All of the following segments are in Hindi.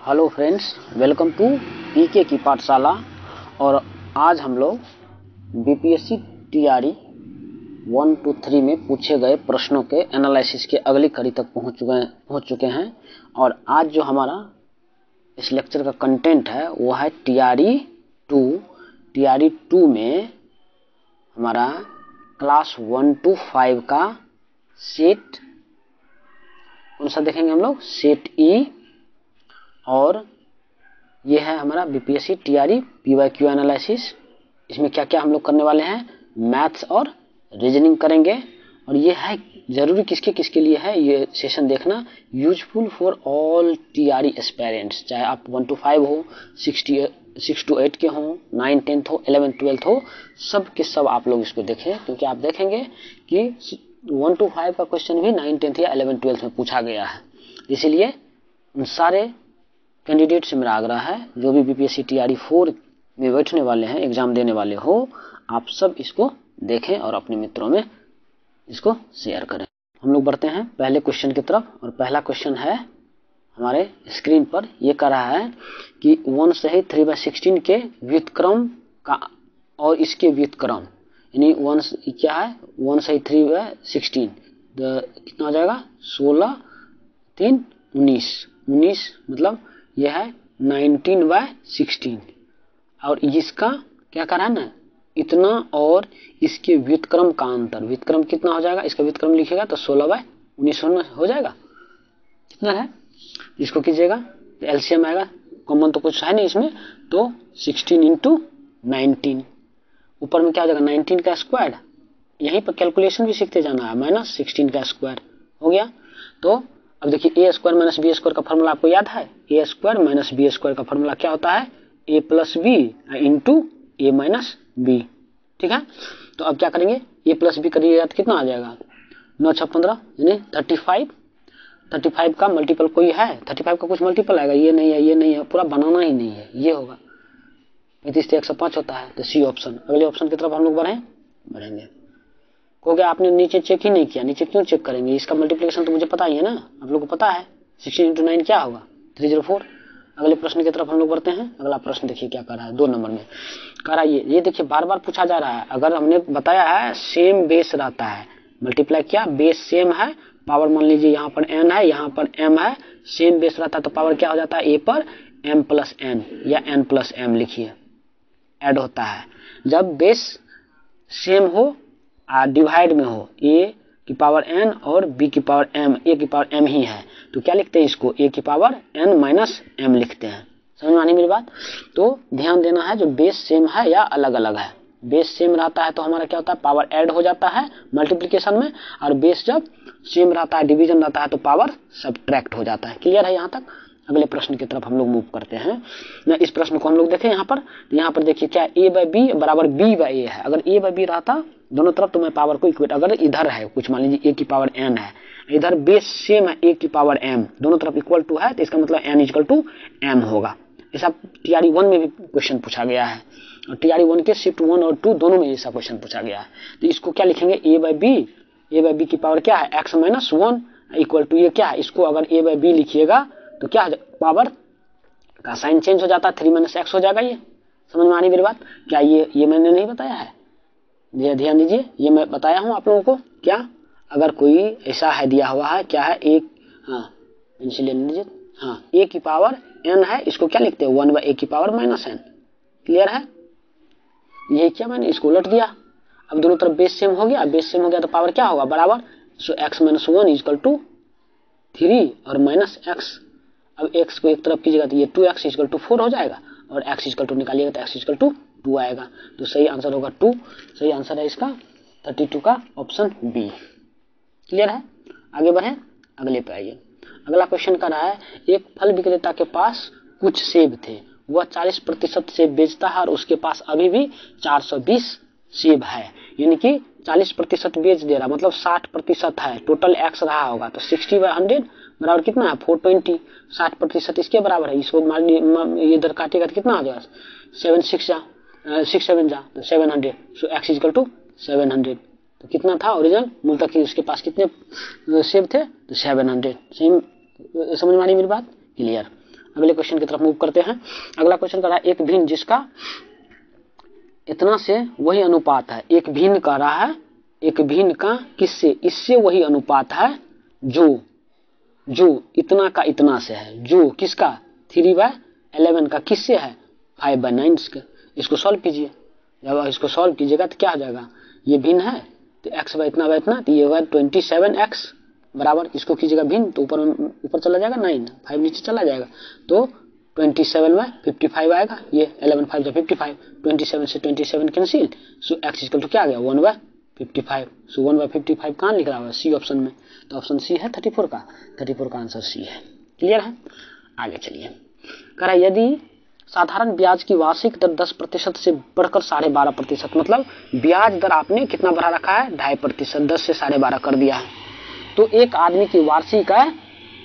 हेलो फ्रेंड्स, वेलकम टू पीके की पाठशाला। और आज हम लोग बीपीएससी टीआरई 1 to 3 में पूछे गए प्रश्नों के एनालिसिस के अगली कड़ी तक पहुंच चुके हैं। और आज जो हमारा इस लेक्चर का कंटेंट है वो है टीआरई 2। टीआरई 2 में हमारा क्लास 1 to 5 का सेट कौन सा देखेंगे हम लोग, सेट ई। और ये है हमारा बीपीएससी टीआरई पीवाईक्यू एनालिसिस। इसमें क्या क्या हम लोग करने वाले हैं, मैथ्स और रीजनिंग करेंगे। और ये है जरूरी किसके किसके लिए है ये सेशन देखना, useful for all TRE aspirants, चाहे आप 1 to 5 हो, 6 to 8 के हो, 9, 10 हो, 11, 12 हो, सब के सब आप लोग इसको देखें। क्योंकि आप देखेंगे कि 1 to 5 का क्वेश्चन भी 9, 10 या 11, 12 में पूछा गया है। इसीलिए उन सारे कैंडिडेट से मेरा आग्रह है, जो भी बीपीएससी टीआरई 4 में बैठने वाले हैं, एग्जाम देने वाले हो, आप सब इसको देखें और अपने मित्रों में इसको शेयर करें। हम लोग बढ़ते हैं पहले क्वेश्चन की तरफ। और पहला क्वेश्चन है हमारे स्क्रीन पर, ये कह रहा है कि 1 सहित 3/16 के व्युत्क्रम का और इसके व्युत्क्रम, यानी 1 क्या है, 1 सहित 3/16 कितना हो जाएगा, 16, 3, 19 मतलब यह है 19/16। और इसका क्या कर रहा है ना, इतना और इसके व्युत्क्रम का अंतर, व्युत्क्रम कितना हो जाएगा, इसका व्युत्क्रम लिखिएगा तो 16/19 हो जाएगा। कितना है इसको कीजिएगा तो एलसीएम आएगा, कॉमन तो कुछ है नहीं इसमें, तो 16 × 19। ऊपर में क्या हो जाएगा, 19 का स्क्वायर, यहीं पर कैलकुलेशन भी सीखते जाना है, -16 का स्क्वायर हो गया। तो अब देखिए a² - b² का फॉर्मूला आपको याद है, a² - b² का फॉर्मूला क्या होता है, a + b × a - b। ठीक है, तो अब क्या करेंगे, a + b करिएगा तो कितना आ जाएगा, 9 × 6 = 15 यानी 35 का मल्टीपल कोई है, 35 का कुछ मल्टीपल आएगा, ये नहीं है, ये नहीं है, पूरा बनाना ही नहीं है, ये होगा 35 से 105 होता है, तो सी ऑप्शन। अगले ऑप्शन की तरफ हम लोग बढ़ेंगे। हो गया, आपने नीचे चेक ही नहीं किया, नीचे क्यों चेक करेंगे, इसका मल्टीप्लिकेशन तो मुझे पता ही है ना, आप लोगों को पता है 16 × 9 क्या होगा, 304। अगले प्रश्न की तरफ हम लोग बढ़ते हैं। अगला प्रश्न देखिए क्या कर रहा है, 2 नंबर में कह रहा है, ये देखिए बार बार पूछा जा रहा है। अगर हमने बताया है सेम बेस रहता है, मल्टीप्लाई किया, बेस सेम है, पावर मान लीजिए यहाँ पर n है, यहाँ पर m है, सेम बेस रहता है तो पावर क्या हो जाता है, a पर m + n या n + m लिखिए, ऐड होता है। जब बेस सेम हो, डिवाइड में हो, a की पावर n और b की पावर m, a की पावर m ही है, तो क्या लिखते हैं इसको, a की पावर n - m लिखते हैं। समझ में आनी मेरी बात। तो ध्यान देना है, जो बेस सेम है या अलग अलग है। बेस सेम रहता है तो हमारा क्या होता है, पावर ऐड हो जाता है मल्टीप्लिकेशन में, और बेस जब सेम रहता है, डिवीजन रहता है, तो पावर सब्ट्रैक्ट हो जाता है। क्लियर है यहाँ तक। अगले प्रश्न की तरफ हम लोग मूव करते हैं। इस प्रश्न को हम लोग देखें यहाँ पर देखिए क्या a/b = b/a है। अगर a/b रहता दोनों तरफ तो मैं पावर को इक्वेट, अगर इधर है कुछ मान लीजिए a की पावर n है, इधर बेस सेम है a की पावर m, दोनों तरफ इक्वल टू है, तो इसका मतलब n = m होगा। ऐसा टीआरई 1 में भी क्वेश्चन पूछा गया है, और टीआरई 1 के शिफ्ट 1 और 2 दोनों में ऐसा क्वेश्चन पूछा गया है। तो इसको क्या लिखेंगे, a/b की पावर क्या है, x - 1 = ये क्या है, इसको अगर a/b लिखिएगा तो क्या पावर का साइन चेंज हो जाता है, 3 - x हो जाएगा। ये समझ में आनी मेरी बात। क्या ये मैंने नहीं बताया है, ध्यान दीजिए, ये मैं बताया हूं आप लोगों को। क्या अगर कोई ऐसा है दिया हुआ है, क्या है, एक, हाँ पेंसिल ले लीजिए, हाँ a की पावर n है, इसको क्या लिखते हैं, 1/a की पावर -n। क्लियर है, ये क्या मैंने इसको उलट दिया। अब दोनों तरफ बेस सेम हो गया, बेस सेम हो गया तो पावर क्या होगा, बराबर, सो x - 1 = 3 और -x। अब x को एक तरफ कीजिएगा तो ये 2x = 4 हो जाएगा, और x = निकालिएगा तो x = 2 आएगा। तो सही आंसर होगा 2। सही आंसर है इसका 32 का ऑप्शन बी। क्लियर है, आगे बढ़े, अगले पे आइए। अगला क्वेश्चन कर रहा है, एक फल विक्रेता के पास कुछ सेब थे, वह 40% सेब बेचता है और उसके पास अभी भी 420 सेब है, यानी कि 40% बेच दे रहा, मतलब 60% है, टोटल x रहा होगा, तो 60/100 बराबर कितना है, 420। 60% इसके बराबर है, इसको इधर काटेगा तो कितना आ जाएगा, 7 6 7 जा तो 700, सो x = 700। तो कितना था ओरिजिनल मूल तक, उसके पास कितने सेब थे, तो 700। सही समझ में आ रही मेरी बात, क्लियर। अगले क्वेश्चन की तरफ मूव करते हैं। अगला क्वेश्चन कह रहा है एक भिन्न जिसका इतना से वही अनुपात है। एक भिन्न कह रहा है, एक भिन्न का किससे, इससे वही अनुपात है जो इतना का इतना से है। जो किसका, 3/11 का किससे है, 5/9 का। इसको सॉल्व कीजिए। जब इसको सॉल्व कीजिएगा तो क्या हो जाएगा, ये भिन्न है तो x बाय इतना तो ये होगा 27x बराबर, इसको कीजिएगा भिन्न तो ऊपर चला जाएगा 9, 5 नीचे चला जाएगा तो 27/55 आएगा। ये 11 5 जा 55, 27 से 27 cancel, so x equal to क्या आ गया 1/55। सो 1/55 कहाँ लिख रहा है, सी ऑप्शन में, तो ऑप्शन सी है 34 का आंसर सी है। क्लियर है, आगे चलिए। कह रहा है यदि साधारण ब्याज की वार्षिक दर 10% से बढ़कर 12.5%, मतलब ब्याज दर आपने कितना बढ़ा रखा है, 2.5%, 10 से 12.5 कर दिया है, तो एक आदमी की वार्षिक आय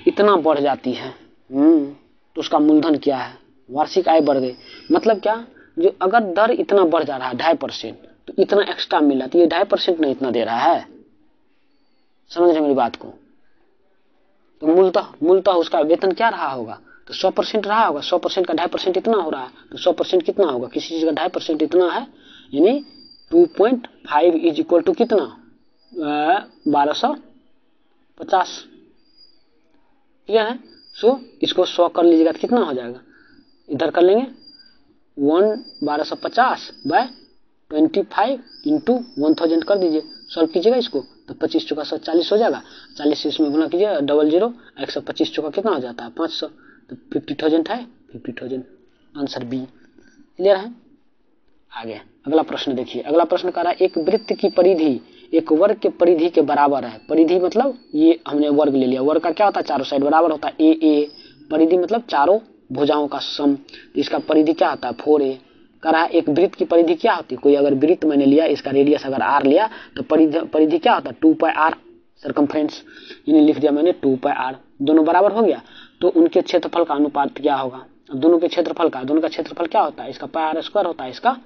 इतना बढ़ जाती है। तो उसका मूलधन क्या है, वार्षिक आय बढ़ गई, मतलब क्या, जो अगर दर इतना बढ़ जा रहा है 2.5%, तो इतना एक्स्ट्रा मिला, तो ये 2.5% नहीं इतना दे रहा है। समझ रहे मेरी बात को, तो मूलतः उसका वेतन क्या रहा होगा, तो 100% रहा होगा। 100% का 2.5% इतना हो रहा है, तो 100% कितना होगा, किसी चीज का 2.5% इतना है, यानी 2.5 इज इक्वल टू कितना, 1250। क्लियर है, सो इसको 100 कर लीजिएगा तो कितना हो जाएगा, इधर कर लेंगे 1250/25 इंटू 1000 कर दीजिए, सॉल्व कीजिएगा इसको तो 25 चौका 40 हो जाएगा, 40 से इसमें गुना कीजिए 00, 125 चौका कितना हो जाता है 500, तो 50,000 है, 50,000 आंसर बी। क्लियर है, आगे अगला प्रश्न देखिए। अगला प्रश्न कह रहा है एक वृत्त की परिधि एक वर्ग के परिधि के बराबर है। परिधि मतलब ये हमने वर्ग ले लिया, वर्ग का क्या होता है, चारों साइड बराबर होता है ए। परिधि मतलब चारों भुजाओं का सम, तो इसका परिधि क्या होता है 4a। कह रहा है एक वृत्त की परिधि क्या होती है, कोई अगर वृत्त मैंने लिया, इसका रेडियस अगर r लिया तो परिधि क्या होता है 2πr सरकमफ्रेंस, यानी लिख दिया मैंने 2πr, दोनों बराबर हो गया, तो उनके क्षेत्रफल का अनुपात क्या होगा। अब दोनों का क्षेत्रफल क्या होता है, इसका πr² होता है, इसका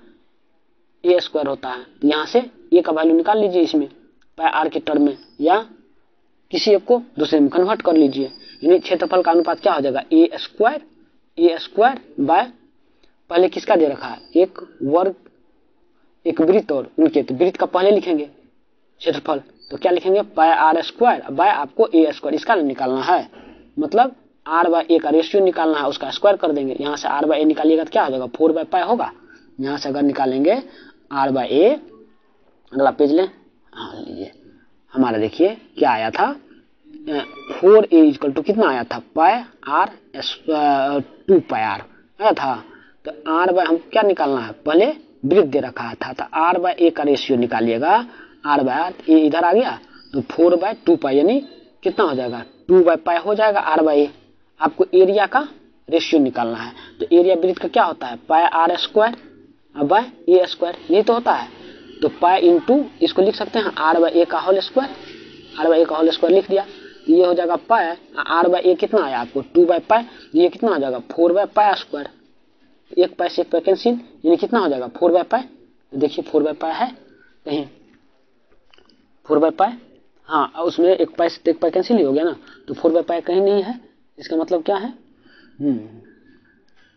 a² होता है, तो यहाँ से a का वैल्यू निकाल लीजिए इसमें πr के टर्म में, या किसी एक को दूसरे में कन्वर्ट कर लीजिए, यानी क्षेत्रफल का अनुपात क्या हो जाएगा a² बाय, पहले किसका दे रखा है, एक वर्ग एक वृत्त और उनके, तो वृत्त का पहले लिखेंगे क्षेत्रफल, तो क्या लिखेंगे πr² बाय आपको a², इसका निकालना है, मतलब r/a का रेशियो निकालना है, उसका स्क्वायर कर देंगे, यहाँ से r/a निकालिएगा तो क्या हो जाएगा 4/π होगा। यहाँ से अगर निकालेंगे r/a, अगला पेज लें, हाँ लीजिए, हमारा देखिए क्या आया था 4a इक्वल टू कितना आया था πr 2πr आया था, तो r/, हम क्या निकालना है, पहले वृत्त दे रखा था, तो r/a का रेशियो निकालिएगा, r/a इधर आ गया तो 4/2π यानी कितना हो जाएगा 2/π हो जाएगा r/a। आपको एरिया का रेशियो निकालना है, तो एरिया वृत्त का क्या होता है πr² बाय a², ये तो होता है, तो पाई इंटू इसको लिख सकते हैं r/a का होल स्क्वायर, लिख दिया, ये हो जाएगा पाई, r/a कितना आया आपको 2/π, ये कितना हो जाएगा 4/π², एक पाई से एक पाई कैंसिल, यानी कितना हो जाएगा 4/π, तो देखिए 4/π है कहीं 4/π, हाँ उसमें एक पाई से एक पाई कैंसिल ही हो गया ना, तो 4/π कहीं नहीं है, इसका मतलब क्या है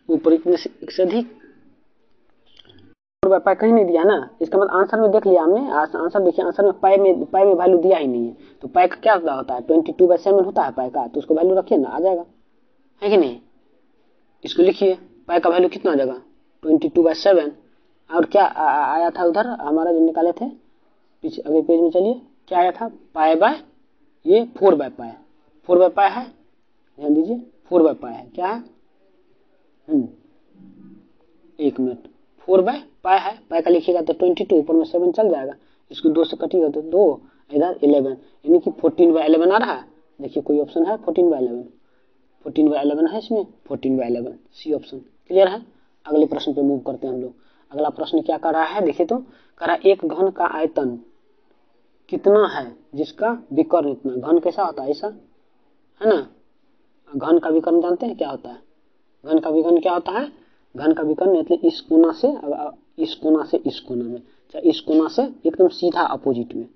ऊपर एक से अधिक 4/π कहीं नहीं दिया ना, इसका मतलब आंसर में देख लिया हमने, आंसर देखिए, आंसर में पाई में वैल्यू दिया ही नहीं है, तो पाई का क्या होता है 22/7 होता है पाई का, तो उसको वैल्यू रखिए ना, आ जाएगा, है कि नहीं, इसको लिखिए पाई का वैल्यू कितना आ जाएगा 22/7, और क्या आया था उधर हमारा जो निकाले थे, पीछे अगले पेज में चलिए, क्या आया था पाई बाय ये 4/π है, ध्यान दीजिए 4/π है, क्या है एक मिनट 4/π है, पाई का लिखिएगा तो 22, ऊपर में 7 चल जाएगा, इसको 2 से कटिएगा तो 2, इधर 11, यानी कि 14/11 आ रहा है, देखिए कोई ऑप्शन है 14/11 है इसमें, 14/11 सी ऑप्शन। क्लियर है, अगले प्रश्न पे मूव करते हैं हम लोग। अगला प्रश्न क्या कर रहा है, देखिए तो कर रहा है एक घन का आयतन कितना है जिसका विकर्ण इतना, घन कैसा होता है ऐसा है ना, घन का विकर्ण जानते हैं क्या होता है, घन का विकर्ण क्या होता है, घन का विकर्ण मतलब इस कोना से इस कोना में, चाहे इस कोना से एकदम सीधा अपोजिट में,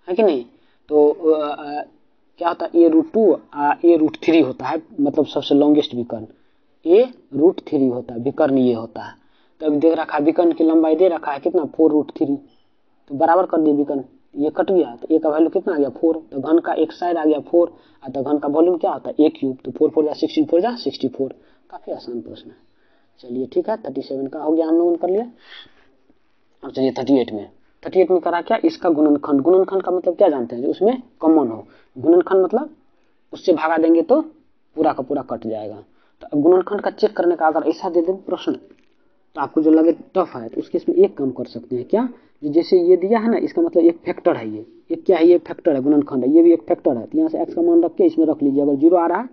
है कि नहीं, तो क्या होता है a√2 a√3 होता है, मतलब सबसे लॉन्गेस्ट विकर्ण, a√3 होता है, विकर्ण ये होता है। तो अब देख रखा है विकर्ण की लंबाई दे रखा है कितना 4√3, तो बराबर कर दिए विकर्ण, ये कट गया तो a का वैल्यू कितना आ गया 4, तो घन का एक साइड आ गया 4, तो घन का वॉल्यूम क्या होता है a क्यूब, तो 4 4 जा 16, 4 जा 64। काफी आसान प्रश्न है। चलिए ठीक है, 37 का हो गया, हम लोगों ने कर लिया। अब चलिए 38 में करा क्या, इसका गुणनखंड। गुणनखंड का मतलब क्या जानते हैं, जो उसमें कॉमन हो। गुणनखंड मतलब उससे भागा देंगे तो पूरा का पूरा कट जाएगा। तो अब गुणनखंड का चेक करने का अगर ऐसा दे दें प्रश्न तो आपको जो लगे टफ है, तो उसके इसमें एक काम कर सकते हैं क्या, जैसे ये दिया है ना, इसका मतलब एक फैक्टर है, ये क्या है, ये फैक्टर है, गुणनखंड है, ये भी एक फैक्टर है। तो यहाँ से x का मान रख के इसमें रख लीजिए। अगर 0 आ रहा है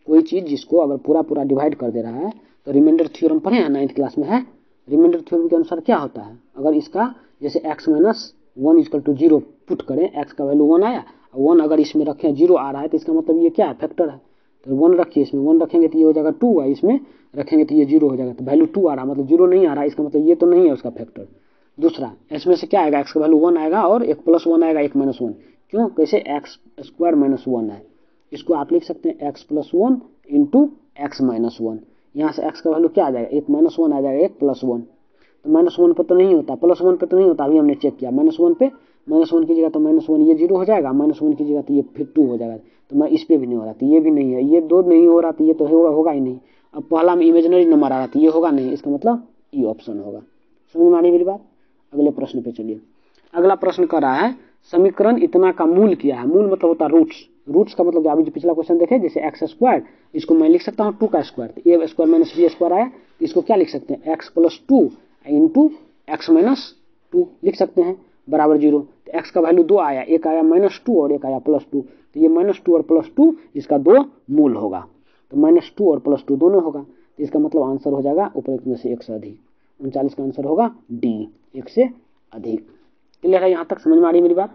कोई चीज जिसको अगर पूरा पूरा डिवाइड कर दे रहा है, तो रिमाइंडर थ्योरम पढ़े हैं 9th क्लास में है। रिमाइंडर थ्योरम के अनुसार क्या होता है, अगर इसका जैसे x माइनस 1 = 0 पुट करें, x का वैल्यू 1 आया, 1 अगर इसमें रखें 0 आ रहा है, तो इसका मतलब ये क्या है, फैक्टर है। तो 1 रखिए, इसमें 1 रखेंगे तो ये हो जाएगा 2, इसमें रखेंगे तो ये 0 हो जाएगा। तो वैल्यू 2 आ रहा है, मतलब 0 नहीं आ रहा है, इसका मतलब ये तो नहीं है उसका फैक्टर। दूसरा, इसमें से क्या आएगा, x का वैल्यू 1 आएगा और एक +1 आएगा, एक -1। क्यों, कैसे, x² - 1 है, इसको आप लिख सकते हैं x + 1 × x - 1। यहाँ से x का वैल्यू क्या आ जाएगा, एक -1 आ जाएगा, एक +1। तो -1 पे तो नहीं होता, +1 पे तो नहीं होता, अभी हमने चेक किया। -1 पे, -1 की जगह तो -1 ये 0 हो जाएगा, -1 की जगह तो ये फिर 2 हो जाएगा। तो मैं इस पे भी नहीं हो रहा, तो ये भी नहीं है, ये 2 नहीं हो रहा, तो ये तो होगा ही नहीं। अब पहला में इमेजिनरी नंबर आ रहा था, ये होगा नहीं, इसका मतलब ये ऑप्शन होगा। समझ में आ रही मेरी बात। अगले प्रश्न पे चलिए। अगला प्रश्न कर रहा है, समीकरण इतना का मूल क्या है। मूल मतलब होता है रूट्स। रूट्स का मतलब अभी जो पिछला क्वेश्चन देखे, जैसे x², इसको मैं लिख सकता हूँ 2 का स्क्वायर, तो a² - b² आया, तो इसको क्या लिख सकते हैं, x + 2 × x - 2 लिख सकते हैं, बराबर 0। तो x का वैल्यू 2 आया, एक आया -2 और एक आया +2, तो ये -2 और +2 इसका 2 मूल होगा। तो -2 और +2 दोनों होगा, तो इसका मतलब आंसर हो जाएगा उपरोक्त में से एक से अधिक। 39 का आंसर होगा डी, एक से अधिक। क्लियर है, यहाँ तक समझ में आ रही मेरी बात।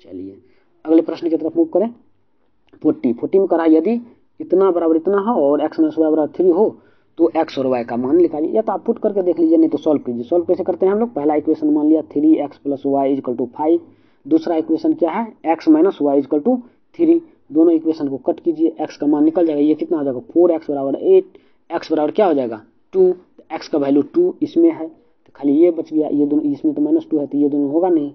चलिए अगले प्रश्न की तरफ मूव करें। 40 में करा, यदि इतना बराबर इतना हो और x - y = 3 हो, तो x और y का मान निकालिए। या तो आप पुट करके देख लीजिए, नहीं तो सॉल्व कीजिए। सॉल्व कैसे करते हैं हम लोग, पहला इक्वेशन मान लिया 3x + y = 5। दूसरा इक्वेशन क्या है, x - y = 3। दोनों इक्वेशन को कट कीजिए, x का मान निकल जाएगा, ये कितना हो जाएगा 4x = 8, x बराबर क्या हो जाएगा 2, x का वैल्यू 2 इसमें है, तो खाली ये बच गया। ये दोनों, इसमें तो -2 है, तो ये दोनों होगा नहीं,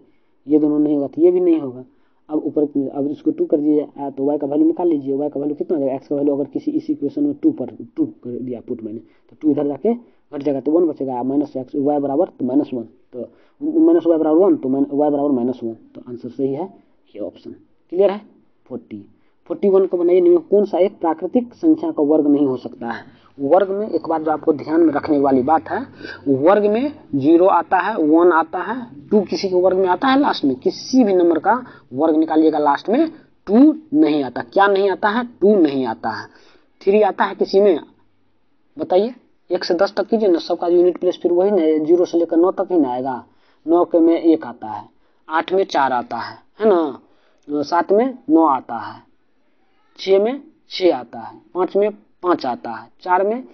ये दोनों नहीं होगा, तो ये भी नहीं होगा। अब ऊपर अब इसको 2 कर दीजिए, तो y का वैल्यू निकाल लीजिए। y का वैल्यू कितना हो जाएगा, x का वैल्यू अगर किसी इस इक्वेशन में 2 कर दिया पुट मैंने, तो 2 इधर जाके घट जाएगा, तो 1 बचेगा, -x y बराबर तो -1, तो -y बराबर 1, तो y बराबर -1, तो आंसर सही है ये ऑप्शन। क्लियर है। 41 को बनाइए, निम्न कौन सा एक प्राकृतिक संख्या का वर्ग नहीं हो सकता है। वर्ग में एक बात जो आपको ध्यान में रखने वाली बात है, वर्ग में 0 आता है, 1 आता है, 2 किसी के वर्ग में आता है, लास्ट में किसी भी नंबर का वर्ग निकालिएगा, लास्ट में 2 नहीं आता। क्या नहीं आता है, 2 नहीं आता है। 3 आता है किसी में, बताइए, 1 से 10 तक कीजिए ना, सबका यूनिट प्लेस फिर वही ना, 0 से लेकर 9 तक ही ना आएगा। 9 के में 1 आता है, 8 में 4 आता है ना, 7 में 9 आता है, 6 में 6 आता है, 5 में 5 आता है, 4 में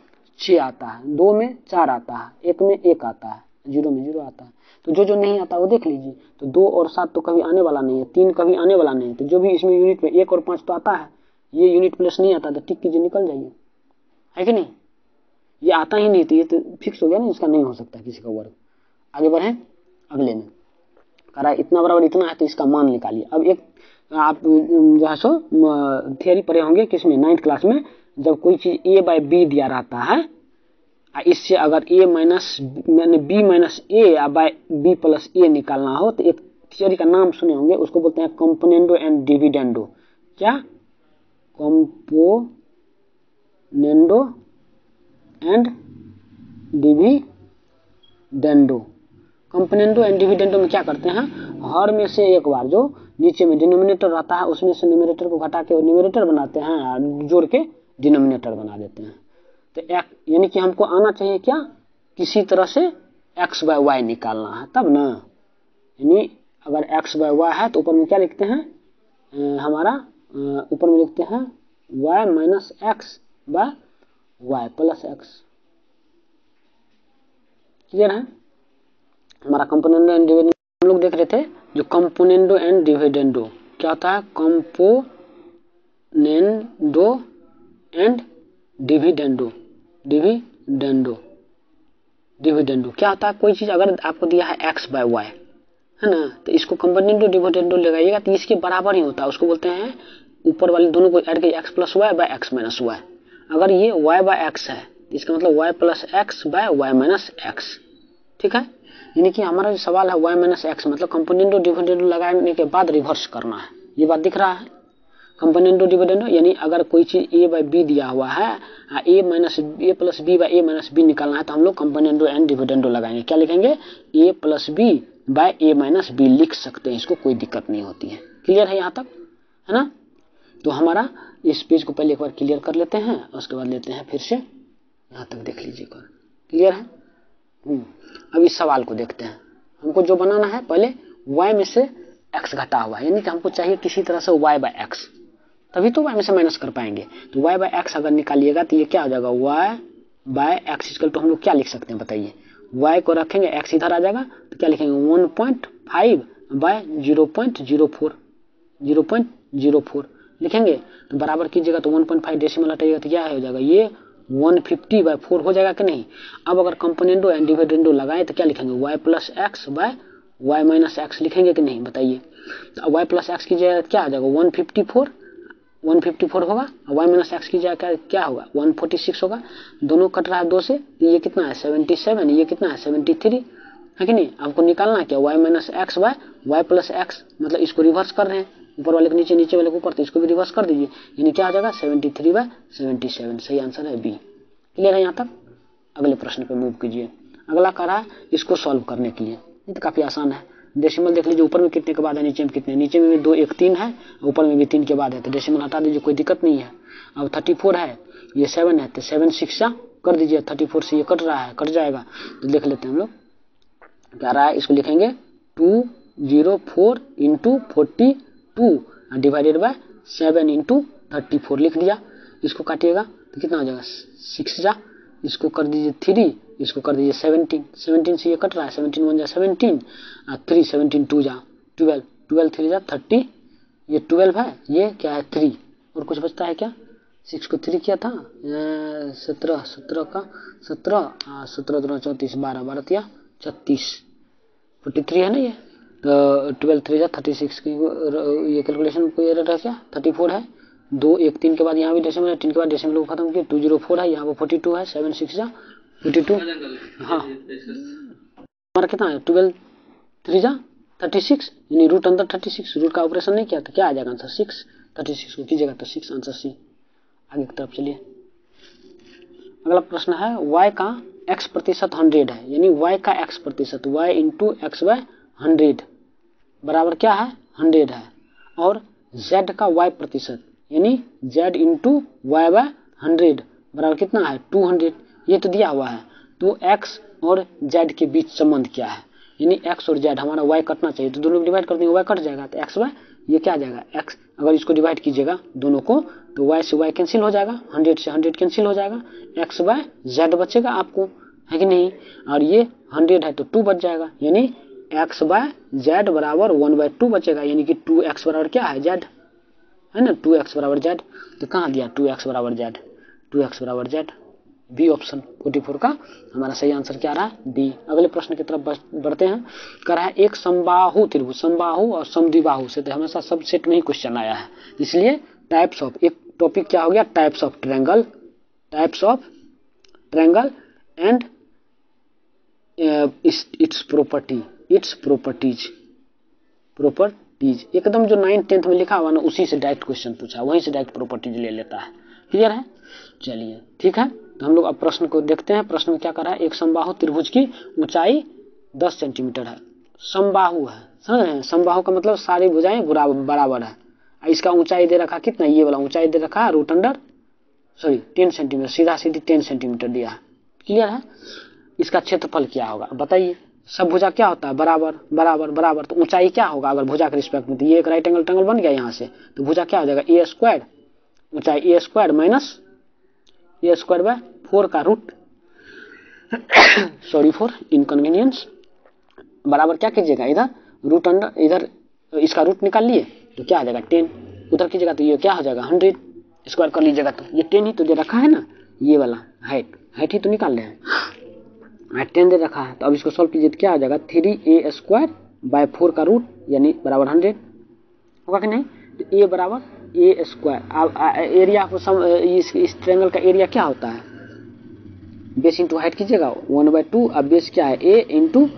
6 आता है, 2 में 4 आता है, 1 में 1 आता है, 0 में 0 आता है। तो जो नहीं आता वो देख लीजिए। तो 2 और 7 तो कभी आने वाला नहीं है, 3 कभी आने वाला नहीं है, तो जो भी इसमें यूनिट में 1 और 5 तो आता है, ये यूनिट प्लेस नहीं आता, तो टिक कीजिए, निकल जाइए, है कि नहीं। ये आता ही नहीं, तो ये तो फिक्स हो गया ना, इसका नहीं हो सकता किसी का वर्ग। आगे बढ़े, अगले में कह रहा है इतना बराबर इतना है, तो इसका मान निकालिए। अब एक आप जो है सो थियरी पढ़े होंगे किसमें, 9th क्लास में, जब कोई चीज a/b दिया रहता है, इससे अगर a minus b minus a या b प्लस a निकालना हो, तो एक थियरी का नाम सुने होंगे, उसको बोलते हैं कंपोनेंडो एंड डिविडेंडो। क्या, componendo and dividendo. Componendo and dividendo में क्या करते हैं, हर में से एक बार जो नीचे में डिनोमिनेटर रहता है, उसमें से न्यूमरेटर को घटा के न्यूमरेटर बनाते हैं, और जोड़ के डिनोमिनेटर बना देते हैं। तो यानी कि हमको आना चाहिए क्या, किसी तरह से x/y निकालना है, तब ना। यानी अगर x/y है, तो ऊपर में क्या लिखते हैं, हमारा ऊपर में लिखते हैं y minus x/y plus x। Clear है। हमारा कंपोनेंडो एंड डिविडेंडो हम लोग देख रहे थे, जो कंपोनेंडो एंड डिविडेंडो क्या होता है, कंपोनेंडो एंड डिविडेंडो डिविडेंडो क्या होता है, कोई चीज अगर आपको दिया है x बाय वाई है ना, तो इसको कंपोनेंडो डिविडेंडो लगाइएगा तो इसके बराबर ही होता है, उसको बोलते हैं ऊपर वाले दोनों को ऐड करिए x plus y by x minus y. अगर ये y बाय एक्स है तो इसका मतलब y plus x by y minus x, ठीक है। यानी कि हमारा जो सवाल है y माइनस एक्स मतलब कंपोनेंडो डिविडेंडो लगाने के बाद रिवर्स करना है, ये बात दिख रहा है। कंपोनेंडो डिविडेंडो यानी अगर कोई चीज a बाय बी दिया हुआ है, a plus b by a minus b निकालना है तो हम लोग कंपोनेंडो एंड डिविडेंडो लगाएंगे। क्या लिखेंगे, a plus b by a minus b लिख सकते हैं, इसको कोई दिक्कत नहीं होती है। क्लियर है यहाँ तक, है ना। तो हमारा इस पेज को पहले एक बार क्लियर कर लेते हैं, उसके बाद लेते हैं फिर से, यहाँ तक देख लीजिए। क्लियर है। अब इस सवाल को देखते हैं। हमको जो बनाना है पहले y में से x घटा हुआ है, यानी कि हमको चाहिए किसी तरह से y बाय x, तभी तो y में से माइनस कर पाएंगे। तो y बाय x अगर निकालिएगा तो ये क्या हो जाएगा, y by x equal to हम लोग क्या लिख सकते हैं बताइए। y को रखेंगे, x इधर आ जाएगा तो क्या लिखेंगे 1.5 बाय 0.04 लिखेंगे। तो बराबर कीजिएगा तो 1.5 डेसिमल हटाइएगा तो क्या हो जाएगा, ये 150 बाय 4 हो जाएगा कि नहीं। अब अगर कंपोनेंडो एंड डिविडेंडो लगाएं तो क्या लिखेंगे, y plus x by y minus x लिखेंगे कि नहीं बताइए। तो y प्लस एक्स की जगह क्या आ जाएगा 154 होगा, y माइनस एक्स की जगह क्या होगा 146 होगा। दोनों कट रहा है 2 से, ये कितना है 77, ये कितना है 73 है कि नहीं। आपको निकालना क्या y minus x by y plus x, मतलब इसको रिवर्स कर रहे हैं, ऊपर वाले को नीचे, नीचे वाले को ऊपर, तो इसको भी रिवर्स कर दीजिए, यानी क्या आ जाएगा 73 बाय 77। सही आंसर है बी। क्लियर है यहाँ तक। अगले प्रश्न पे मूव कीजिए। अगला कर रहा है इसको सॉल्व करने के लिए, ये तो काफी आसान है। डेसिमल देख लीजिए, ऊपर में कितने के बाद है, नीचे में कितने, नीचे में भी 2 1 3 है, ऊपर में भी 3 के बाद है, तो डेसिमल हटा दीजिए, कोई दिक्कत नहीं है। अब 34 है, ये 7 है, तो 7 6 कर दीजिए, 34 से ये कट रहा है, कट जाएगा। तो देख लेते हैं हम लोग क्या रहा है, इसको लिखेंगे 204 इंटू 42 डिवाइडेड बाय 7 इंटू 34 लिख दिया। इसको काटिएगा तो कितना हो जाएगा 6 जा, इसको कर दीजिए 3, इसको कर दीजिए 17 से ये कट रहा है, 17 1 जा 17, 3 17 2 जा 12, 12 3 जा 30, ये 12 है, ये क्या है 3, और कुछ बचता है क्या, 6 को 3 किया था 17 का 17 17 2 34 12 12 तिया 36 43 है ना ये। तो 12 3 जा 36 की ये कैलकुलेशन कोई एरर है क्या, 34 है, 2 1 3 के बाद यहाँ भी डेसिमल है, 3 के बाद डेसिमल को खत्म किया, 204 है, यहाँ पर 42 है, 7 6 जा 42। हाँ हमारा कितना है 12 3 जा 36, यानी रूट अंदर 36, रूट का ऑपरेशन नहीं किया तो क्या आ जाएगा आंसर 6, 36 को कीजिएगा तो 6 आंसर सी। आगे की तरफ चलिए। अगला प्रश्न है y का x प्रतिशत 100 है, यानी y का x प्रतिशत y इंटू एक्स बाय 100 बराबर क्या है 100 है, और z का y प्रतिशत यानी z इंटू वाई बाय 100 बराबर कितना है 200, ये तो दिया हुआ है। तो x और z के बीच संबंध क्या है, यानी x और z, हमारा y कटना चाहिए तो दोनों डिवाइड कर देंगे, y कट जाएगा तो x बाय ये क्या आ जाएगा x, अगर इसको डिवाइड कीजिएगा दोनों को तो y से y कैंसिल हो जाएगा, 100 से 100 कैंसिल हो जाएगा, x बाय z बचेगा आपको, है कि नहीं। और ये 100 है तो 2 बच जाएगा, यानी x बाय z बराबर 1/2 बचेगा, यानी कि 2x बराबर क्या है z है ना, 2x बराबर z। तो कहाँ दिया 2x बराबर z, 2x बराबर z, बी ऑप्शन 44 का हमारा सही आंसर क्या रहा है बी। अगले प्रश्न की तरफ बढ़ते हैं। कह रहा है एक समबाहु त्रिभुज, समबाहु और समद्विबाहु से तो हमेशा सब सेट में ही क्वेश्चन आया है, इसलिए टाइप्स ऑफ, एक टॉपिक क्या हो गया types of triangle, types of triangle and it's property, its properties, properties एकदम जो 9th 10th में लिखा हुआ ना उसी से डायरेक्ट क्वेश्चन पूछा, वहीं से डायरेक्ट प्रॉपर्टीज ले लेता है। क्लियर है, चलिए ठीक है। तो हम लोग अब प्रश्न को देखते हैं। प्रश्न में क्या कर रहा है, एक समबाहु त्रिभुज की ऊंचाई 10 सेंटीमीटर है, समबाहु है, समझ रहे हैं, समबाहु का मतलब सारी भुजाएं बराबर है, इसका ऊंचाई दे रखा कितना, ये वाला ऊंचाई दे रखा है रूट अंडर 10 सेंटीमीटर, सीधा सीधी 10 सेंटीमीटर दिया है। क्लियर है। इसका क्षेत्रफल क्या होगा बताइए, सब भुजा क्या होता है बराबर बराबर बराबर, तो ऊंचाई क्या होगा अगर भुजा के रिस्पेक्ट में, तो ये एक राइट एंगल ट्रायंगल बन गया यहाँ से, तो भुजा क्या हो जाएगा ए स्क्वायर, ऊंचाई a square minus a square by 4 का रूट सॉरी फॉर इनकन्वीनियंस, बराबर क्या कीजिएगा इधर रूट अंडर, इधर इसका रूट निकाल लिए तो क्या आ जाएगा 10, उधर कीजिएगा तो ये क्या हो जाएगा 100 स्क्वायर कर लीजिएगा, तो ये 10 ही तो दे रखा है ना ये वाला हाइट, हाइट ही तो निकाल रहे हैं, हाइट 10 दे रखा है, तो अब इसको सॉल्व कीजिए तो क्या आ जाएगा 3a²/4 का रूट यानी बराबर 100 होगा कि नहीं। तो a बराबर a²। अब एरिया को इस ट्रायंगल का एरिया क्या होता है, बेस इंटू हाइट कीजिएगा 1/2। अब बेस क्या है a इंटू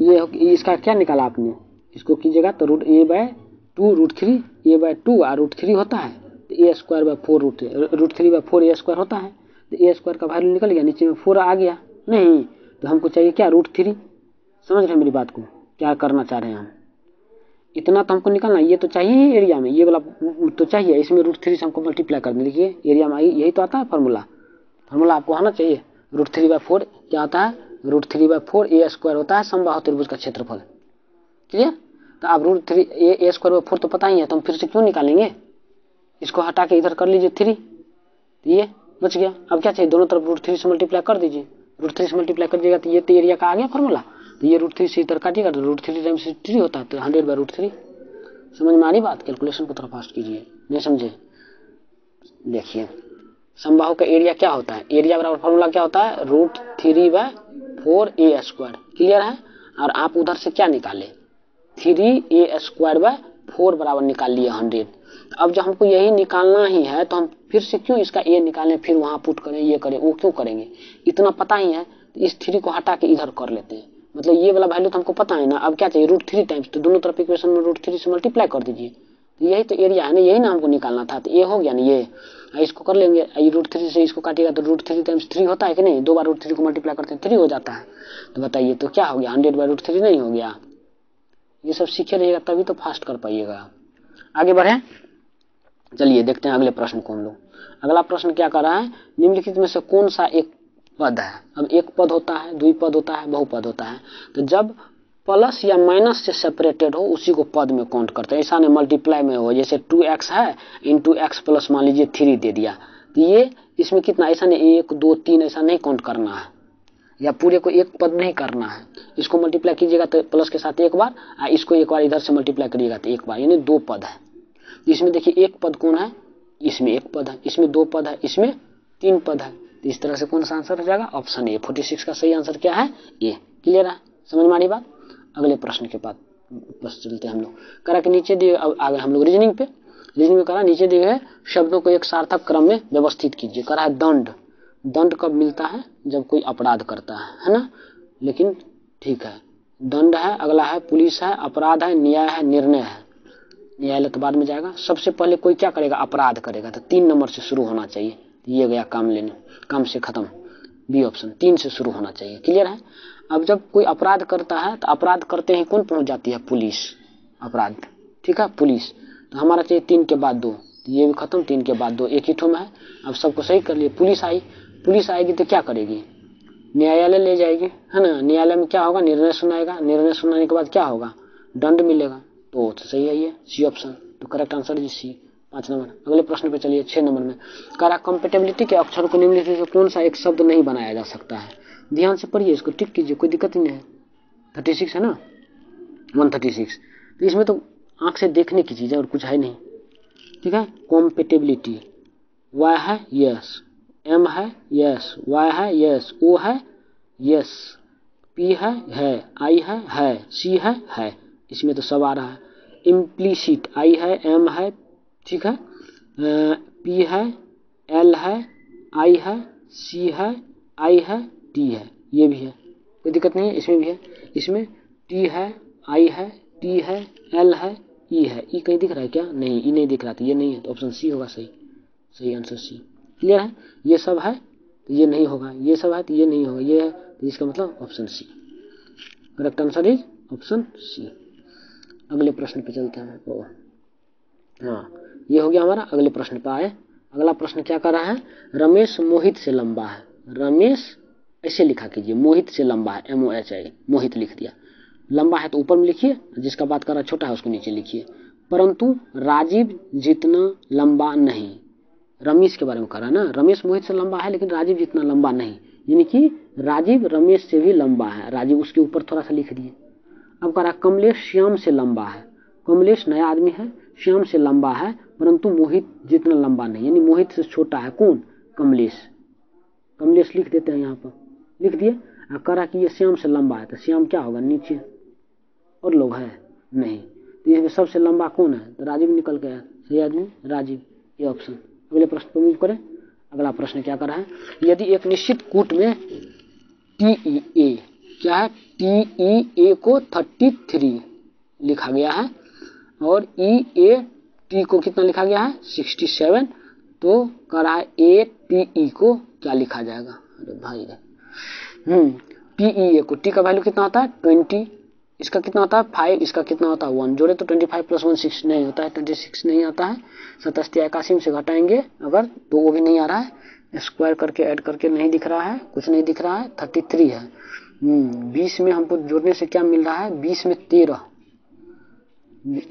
ये, इसका क्या निकाला आपने, इसको कीजिएगा तो √a/2 √3 a/2 और √3 होता है, तो a²/4 √3/4 a² होता है। तो a² का वैल्यू निकल गया, नीचे में 4 आ गया नहीं, तो हमको चाहिए क्या √3। समझ रहे हैं मेरी बात को, क्या करना चाह रहे हैं हम, इतना तो हमको निकालना, ये तो चाहिए ही एरिया में, ये वाला तो चाहिए, इसमें √3 से हमको मल्टीप्लाई कर दें। देखिए एरिया में यही तो आता है फार्मूला आपको आना चाहिए। √3/4 क्या आता है, √3/4 a² होता है समबाहु त्रिभुज का क्षेत्रफल। क्लियर। तो अब √3 a²/4 तो पता ही है, तो हम फिर से क्यों निकालेंगे, इसको हटा के इधर कर लीजिए 3, तो ये बच गया। अब क्या चाहिए, दोनों तरफ √3 से मल्टीप्लाई कर दीजिए, √3 से मल्टीप्लाई कर दिएगा तो ये तो एरिया का आ गया फार्मूला। तो ये √3 से इधर काटिएगा तो √3 टाइम्स 3 होता है, तो 100/√3। समझ में आ रही बात, कैलकुलेशन को थोड़ा फास्ट कीजिए, नहीं समझे। देखिए समबाहु का एरिया क्या होता है, एरिया बराबर फार्मूला क्या होता है √3/4 a²। क्लियर है। और आप उधर से क्या निकाले 3a² बराबर निकाल लिए 100। अब जब हमको यही निकालना ही है तो हम फिर से क्यों इसका a निकालें, फिर वहां पुट करें, ये करें, वो क्यों करेंगे, इतना पता ही है। तो इस 3 को हटा के इधर कर लेते हैं, मतलब ये वाला वैल्यू तो हमको पता है ना। अब क्या चाहिए √3 टाइम्स, तो दोनों तरफ इक्वेशन में √3 से मल्टीप्लाई कर दीजिए, तो यही तो एरिया है ना, यही ना हमको निकालना था। तो ये हो गया ना, ये इसको कर लेंगे, √3 से इसको काटिएगा तो √3 टाइम्स 3 होता है कि नहीं, 2 बार √3 को मल्टीप्लाई करते हैं 3 हो जाता है। तो बताइए तो क्या हो गया 100/√3 नहीं हो गया। ये सब सीखे रहिएगा तभी तो फास्ट कर पाइएगा। आगे बढ़े, चलिए देखते हैं अगले प्रश्न को हम लोग। अगला प्रश्न क्या कर रहा है, निम्नलिखित में से कौन सा एक पद है। अब एक पद होता है, द्विपद होता है, बहुपद होता है। तो जब प्लस या माइनस से सेपरेटेड हो उसी को पद में काउंट करते हैं, ऐसा नहीं मल्टीप्लाई में हो, जैसे 2x है इंटू x प्लस मान लीजिए 3 दे दिया, तो ये इसमें कितना, ऐसा नहीं 1 2 3 ऐसा नहीं काउंट करना है, या पूरे को एक पद नहीं करना है। इसको मल्टीप्लाई कीजिएगा तो प्लस के साथ एक बार, इसको एक बार इधर से मल्टीप्लाई करिएगा तो एक बार, यानी 2 पद है। इसमें देखिए एक पद कौन है, इसमें एक पद है, इसमें 2 पद है, इसमें 3 पद है। तो इस तरह से कौन सा आंसर हो जाएगा, ऑप्शन ए। 46 का सही आंसर क्या है, ए। क्लियर है, समझ में आ रही बात। अगले प्रश्न के बाद बस चलते हैं हम लोग। करा के नीचे दिए, अब आगे हम लोग रीजनिंग पे। रीजनिंग में करा नीचे दिए शब्दों को एक सार्थक क्रम में व्यवस्थित कीजिए। करा है दंड। दंड कब मिलता है, जब कोई अपराध करता है ना, लेकिन ठीक है। दंड है, अगला है पुलिस है, अपराध है, न्याय है, निर्णय है। न्यायालय तो बाद में जाएगा, सबसे पहले कोई क्या करेगा, अपराध करेगा, तो 3 नंबर से शुरू होना चाहिए। ये गया काम लेने, काम से खत्म, बी ऑप्शन 3 से शुरू होना चाहिए। क्लियर है। अब जब कोई अपराध करता है तो अपराध करते ही कौन पहुंच जाती है, पुलिस। अपराध ठीक है, पुलिस। तो हमारा चाहिए 3 के बाद 2, तो ये भी खत्म, 3 के बाद 2, एक ही ठो में है। अब सबको सही कर लिए। पुलिस आई, पुलिस आएगी तो क्या करेगी, न्यायालय ले जाएगी, है ना। न्यायालय में क्या होगा, निर्णय सुनाएगा, निर्णय सुनाने के बाद क्या होगा, दंड मिलेगा। तो सही है ये सी ऑप्शन, तो करेक्ट आंसर है सी 5 नंबर। अगले प्रश्न पे चलिए 6 नंबर में। कह कंपेटेबिलिटी के अक्षर को निम्नलिखित से कौन सा एक शब्द नहीं बनाया जा सकता है। ध्यान से पढ़िए, इसको टिक कीजिए, कोई दिक्कत ही नहीं है। 36 है ना, 136। तो इसमें तो आंख से देखने की चीज है और कुछ है नहीं। ठीक है, कॉम्पेटेबिलिटी, वाई है यस, एम है यस, वाई है यस, ओ है यस, पी है, आई है, सी है। इसमें तो सब आ रहा है। इम्प्लीसिट, आई है, एम है, ठीक है, पी है, एल है, आई है, सी है, आई है, टी है, ये भी है, कोई दिक्कत नहीं है। इसमें भी है, इसमें टी है, आई है, टी है, एल है, ई है। ई कहीं दिख रहा है क्या, नहीं, ई नहीं दिख रहा, तो ये नहीं है, तो ऑप्शन सी होगा सही। सही आंसर सी। क्लियर है। ये सब है तो ये नहीं होगा, ये सब है तो ये नहीं होगा, ये है तो इसका मतलब option C. Correct answer is option C. अगले प्रश्न पे चलते हैं। हाँ, ये हो गया हमारा। अगले प्रश्न पे आए। अगला प्रश्न क्या कर रहा है, रमेश मोहित से लंबा है। रमेश ऐसे लिखा कीजिए, मोहित से लंबा है, MOHI, मोहित लिख दिया। लंबा है तो ऊपर में लिखिए, जिसका बात कर रहा छोटा है उसको नीचे लिखिए। परंतु राजीव जितना लंबा नहीं। रमेश के बारे में कह रहा है ना, रमेश मोहित से लंबा है लेकिन राजीव जितना लंबा नहीं, यानी कि राजीव रमेश से भी लंबा है। राजीव उसके ऊपर थोड़ा सा लिख दिए। अब कह रहा कमलेश श्याम से लंबा है। कमलेश नया आदमी है, श्याम से लंबा है, परंतु मोहित जितना लंबा नहीं, यानी मोहित से छोटा है कौन, कमलेश। कमलेश लिख देते हैं यहाँ पर, लिख दिए। करा कि ये श्याम से लंबा है, तो श्याम क्या होगा नीचे, और लोग है नहीं, तो इसमें सबसे लंबा कौन है, तो राजीव निकल गया, सही आदमी राजीव, ये ऑप्शन। अगले प्रश्न को मूव करें। अगला प्रश्न क्या कर रहा है, यदि एक निश्चित कूट में TEA क्या है, TEA को 33 लिखा गया है और EAT को कितना लिखा गया है 67, तो कह रहा है ATE को क्या लिखा जाएगा। अरे भाई TEA को, T का वैल्यू कितना होता है 20, इसका कितना होता है 5, इसका कितना होता है 1, जोड़े तो 25 + 1 6 नहीं होता है, 26 नहीं आता है, 87 81 से घटाएंगे अगर तो वो भी नहीं आ रहा है, स्क्वायर करके ऐड करके नहीं दिख रहा है, कुछ नहीं दिख रहा है, 33 है। 20 में हमको जोड़ने से क्या मिल रहा है, 20 में 13,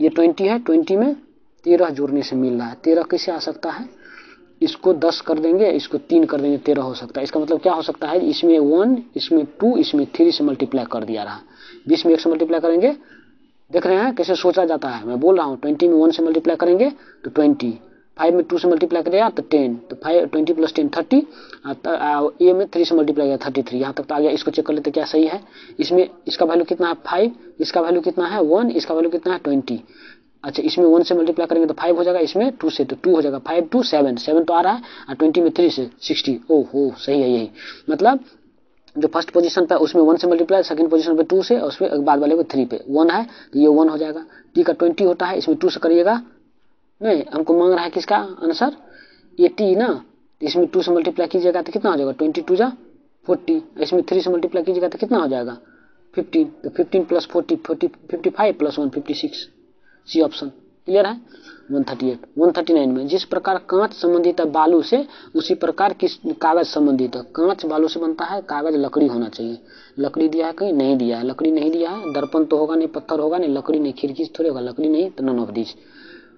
ये 20 है, 20 में 13 जोड़ने से मिल रहा है। 13 कैसे आ सकता है, इसको 10 कर देंगे, इसको 3 कर देंगे, 13 हो सकता है। इसका मतलब क्या हो सकता है, इसमें 1, इसमें 2, इसमें 3 से मल्टीप्लाई कर दिया रहा। 20 में 1 से मल्टीप्लाई करेंगे, देख रहे हैं कैसे सोचा जाता है, मैं बोल रहा हूँ। 20 में 1 से मल्टीप्लाई करेंगे तो 20, 5 में 2 से मल्टीप्लाई करेगा तो 10, तो 20 + 10 30, ए में 3 से मल्टीप्लाई किया 33, यहाँ तक तो आ गया। इसको चेक कर लेते क्या सही है, इसमें इसका वैल्यू कितना है 5, इसका वैल्यू कितना है 1, इसका वैल्यू कितना है 20। अच्छा, इसमें 1 से मल्टीप्लाई करेंगे तो 5 हो जाएगा, इसमें 2 से तो 2 हो जाएगा, 5 2 7 7 तो आ रहा है, और 20 में 3 से 60, ओहो सही है। यही मतलब जो फर्स्ट पोजीशन पे उसमें 1 से मल्टीप्लाई, सेकंड पोजीशन पे 2 से, और उसमें बाद वाले पे 3 पे 1 है, तो ये 1 हो जाएगा। टी का 20 होता है, इसमें 2 से करिएगा, नहीं हमको मांग रहा है किसका आंसर, ये टी ना, इसमें 2 से मल्टीप्लाई कीजिएगा तो कितना हो जाएगा 22 जा 40, इसमें 3 से मल्टीप्लाई कीजिएगा तो कितना हो जाएगा 15, तो 15 + 40 55 + 1 56, सी ऑप्शन। क्लियर है। 138 139 में जिस प्रकार कांच संबंधित है बालू से, उसी प्रकार किस कागज संबंधित है। कांच बालू से बनता है, कागज लकड़ी होना चाहिए। लकड़ी दिया है कहीं, नहीं दिया है, लकड़ी नहीं दिया है, दर्पण तो होगा नहीं, पत्थर होगा नहीं, लकड़ी नहीं, खिड़की थोड़ी होगा, लकड़ी नहीं, तो नॉन ऑफ दिस।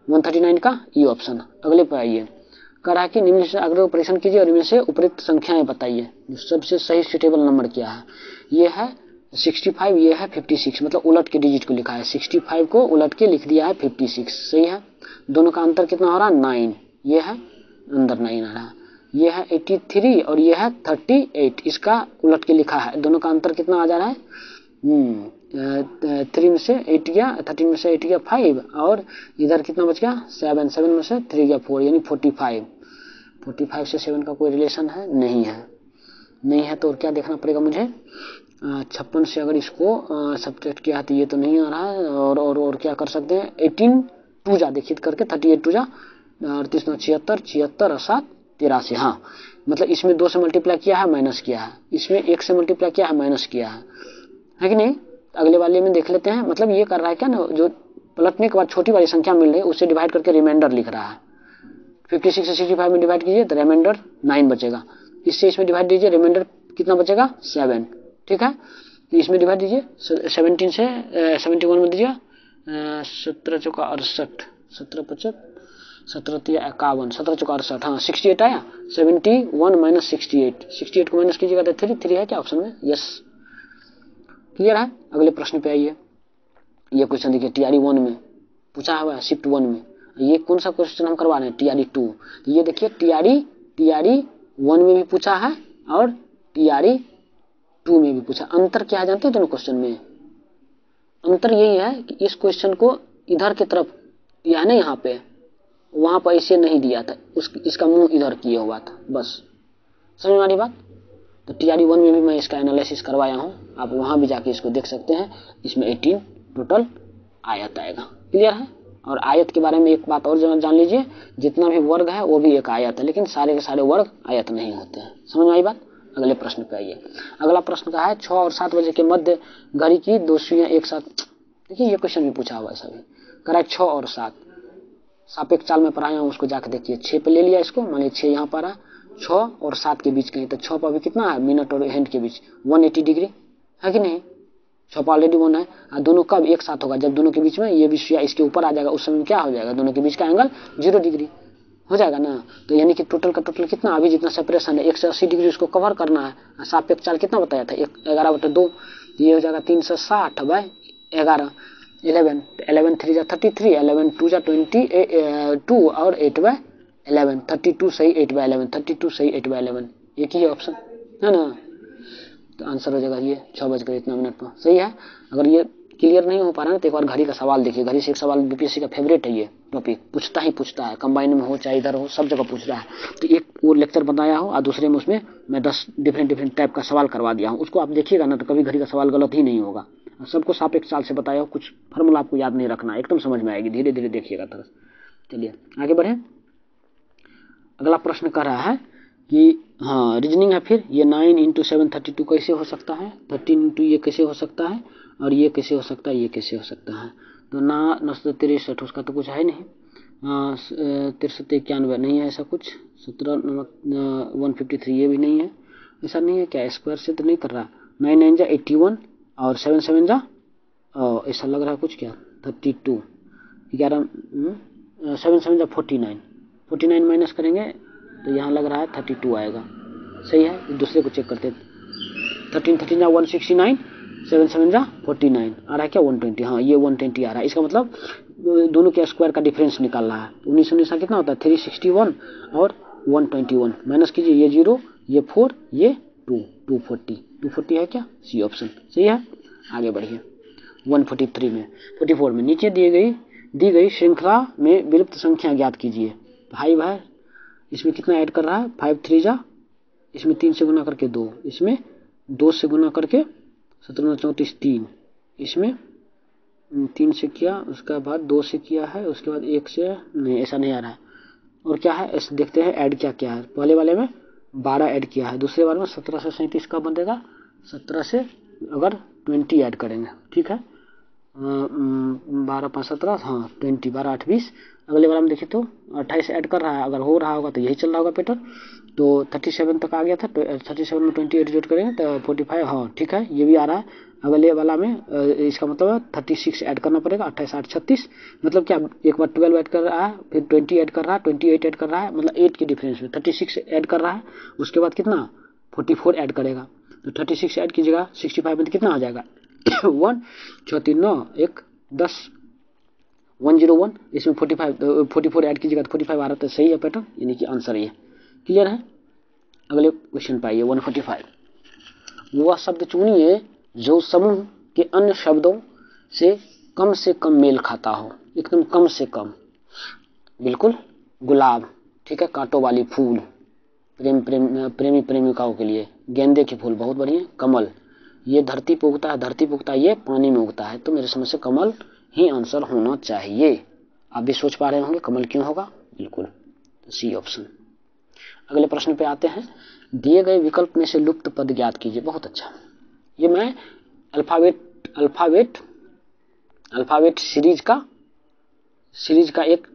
139 का ये ऑप्शन। अगले पर आइए, कह रहा है कि निम्न से अगले परीक्षण कीजिए और इनमें से उपयुक्त संख्याएं बताइए, सबसे सही सुटेबल नंबर क्या है। ये है 65, ये है 56, मतलब उलट के डिजिट को लिखा है, 65 को उलट के लिख दिया है 56, सही है। दोनों का अंतर कितना हो रहा है 9, ये है अंदर 9 आ रहा है, ये है 83 और ये है 38, इसका उलट के लिखा है, दोनों का अंतर कितना आ जा रहा है 3 में से 8 गया, 13 में से 8 गया 5, और इधर कितना बच गया 7, 7 में से 3 गया 4, यानी 45। 45 से 7 का कोई रिलेशन है नहीं है, नहीं है तो क्या देखना पड़ेगा मुझे, 56 से अगर इसको सब्ट्रैक्ट किया है तो ये तो नहीं आ रहा है, और क्या कर सकते हैं 18 2 जा देखिए करके, 38 2 जा 38 9 76 76 और 7 83, हाँ मतलब इसमें 2 से मल्टीप्लाई किया है माइनस किया है, इसमें 1 से मल्टीप्लाई किया है माइनस किया है कि नहीं। अगले वाले में देख लेते हैं, मतलब ये कर रहा है क्या ना, जो पलटने के बाद छोटी वाली संख्या मिल रही है उससे डिवाइड करके रिमाइंडर लिख रहा है। 56 से 65 में डिवाइड कीजिए तो रिमाइंडर 9 बचेगा, इससे इसमें डिवाइड दीजिए रिमाइंडर कितना बचेगा 7, ठीक है। तो इसमें डिवाइड दीजिए 17 से 71 में दीजिए 17 चौका 68, 17 55 17 51 17 चौका 68, हाँ 68 आया, 71 माइनस 68 को माइनस कीजिएगा तो 3 है क्या ऑप्शन में, यस क्लियर है। अगले प्रश्न पे आइए, ये क्वेश्चन देखिए TRE 1 में पूछा हुआ है, शिफ्ट 1 में। ये कौन सा क्वेश्चन हम करवा रहे हैं TRE 2, तो ये देखिए TRE 1 में भी पूछा है और TRE 2 में भी पूछा। अंतर क्या है जानते हैं दोनों क्वेश्चन में, अंतर यही है कि इस क्वेश्चन को इधर की तरफ दिया है ना, यहाँ पे, वहां पर ऐसे नहीं दिया था, इसका मुंह इधर किया हुआ था, बस समझ में आ रही बात। तो TRE 1 में भी मैं इसका एनालिसिस करवाया हूँ, आप वहां भी जाके इसको देख सकते हैं, इसमें 18 टोटल आयत आएगा, क्लियर है। और आयत के बारे में एक बात और जान लीजिए, जितना भी वर्ग है वो भी एक आयत है, लेकिन सारे के सारे वर्ग आयत नहीं होते हैं, समझ में आई बात। अगले प्रश्न पे आइए, अगला प्रश्न का है 6 और 7 बजे के मध्य घड़ी की 2 सुइयां एक साथ, देखिए ये क्वेश्चन भी पूछा हुआ है सभी, कह रहा है 6 और 7, सापेक्ष चाल में पढ़ाया हूँ उसको जाके देखिए। 6 पे ले लिया इसको, मान लीजिए 6 यहाँ पर है, 6 और 7 के बीच कहीं, तो 6 पर अभी कितना है मिनट और हैंड के बीच 180 डिग्री है कि नहीं, 6 पर ऑलरेडी 1 है, और दोनों कब एक साथ होगा, जब दोनों के बीच में ये भी सुइया इसके ऊपर आ जाएगा, उस समय क्या हो जाएगा, दोनों के बीच का एंगल 0 डिग्री हो जाएगा ना। तो यानी कि टोटल का टोटल कितना, अभी जितना सेपरेशन है 180 डिग्री उसको कवर करना है। सापेक्ष चाल कितना बताया था 11/2, ये हो जाएगा 360/11 11 3 जा 33, 11 2 जा 22 और 8/11 32 सही 8/11 32 सही 8/11 एक ही ऑप्शन है ना, तो आंसर हो जाएगा ये 6:00 पर। सही है। अगर ये क्लियर नहीं हो पा रहा है तो एक बार घड़ी का सवाल देखिए। घड़ी से एक सवाल बीपीएससी का फेवरेट है, ये टॉपिक पूछता है, कंबाइन में हो चाहे इधर हो, सब जगह पूछ रहा है। तो एक वो लेक्चर बताया हो और दूसरे में उसमें मैं 10 डिफरेंट टाइप का सवाल करवा दिया हूँ, उसको आप देखिएगा ना तो कभी घड़ी का सवाल गलत ही नहीं होगा। सबको सापेक्ष चाल से बताया हो, कुछ फार्मूला आपको याद नहीं रखना, एकदम समझ में आएगी, धीरे धीरे देखिएगा तरह। चलिए आगे बढ़े। अगला प्रश्न कर रहा है कि हाँ रीजनिंग है फिर, ये 9 × 732 कैसे हो सकता है, 13 × ये कैसे हो सकता है, और ये कैसे हो सकता है, ये कैसे हो सकता है। तो ना 963 उसका तो कुछ है नहीं, 6391 नहीं है ऐसा कुछ, 153 ये भी नहीं है, ऐसा नहीं है क्या, स्क्वायर से तो नहीं कर रहा। 9 9 जा 81 और 7 7 जा ऐसा लग रहा है कुछ क्या 32, 11 7 7 जा 49 माइनस करेंगे तो यहाँ लग रहा है 32 आएगा। सही है। दूसरे को चेक करते, 13 13 जा 169, 7 7 जा 49 आ रहा है क्या 120, हाँ ये 120 आ रहा है। इसका मतलब दोनों के स्क्वायर का डिफरेंस निकाल रहा है। 19 19 कितना होता है 361 और 121 माइनस कीजिए, ये 0 ये 4 ये 240 है क्या, सी ऑप्शन सही है। आगे बढ़िए 143 में 44 में नीचे दी गई श्रृंखला में विलुप्त संख्या ज्ञात कीजिए। भाई इसमें कितना ऐड कर रहा है 5 3 जा, इसमें 3 से गुना करके 2, इसमें 2 से गुना करके 17 34 3, इसमें 3 से किया, उसके बाद 2 से किया है, उसके बाद 1 से नहीं, ऐसा नहीं आ रहा है। और क्या है ऐसे देखते हैं ऐड क्या है। पहले वाले में 12 ऐड किया है, दूसरे वाले में 17 से 37 कब बनेगा, 17 से अगर 20 ऐड करेंगे, ठीक है 12 5 17 हाँ 20, 12 8 20। अगले वाला में देखिए तो 28 ऐड कर रहा है, अगर हो रहा होगा तो यही चल रहा होगा पैटर्न। तो 37 तक आ गया था, तो 37 में 28 जोड़ करेंगे तो 45, हाँ ठीक है ये भी आ रहा है। अगले वाला में इसका मतलब 36 ऐड करना पड़ेगा, 28 8 36, मतलब क्या एक बार 12 ऐड कर रहा है, फिर 20 ऐड कर रहा है, 28 ऐड कर रहा है, मतलब 8 के डिफरेंस में 36 ऐड कर रहा है, उसके बाद कितना 44 ऐड करेगा। तो 36 ऐड कीजिएगा 65 में तो कितना आ जाएगा 1 6 3 9 1 10 101, इसमें 44 ऐड कीजिएगा तो 45 आ रहा था। सही है पैटर्न, यानी कि आंसर ये क्लियर है। अगले क्वेश्चन पे आइए 145। वह शब्द चुनिए जो समूह के अन्य शब्दों से कम मेल खाता हो, एकदम कम से कम। बिल्कुल गुलाब, ठीक है, कांटों वाली फूल प्रेमी प्रेमिकाओं के लिए, गेंदे के फूल बहुत बढ़िया, कमल ये धरती पे उगता है, ये पानी में उगता है, तो मेरे समझ से कमल ही आंसर होना चाहिए। आप भी सोच पा रहे होंगे कमल क्यों होगा, बिल्कुल तो सी ऑप्शन। अगले प्रश्न पे आते हैं। दिए गए विकल्प में से लुप्त पद ज्ञात कीजिए। बहुत अच्छा, ये मैं अल्फाबेट सीरीज का एक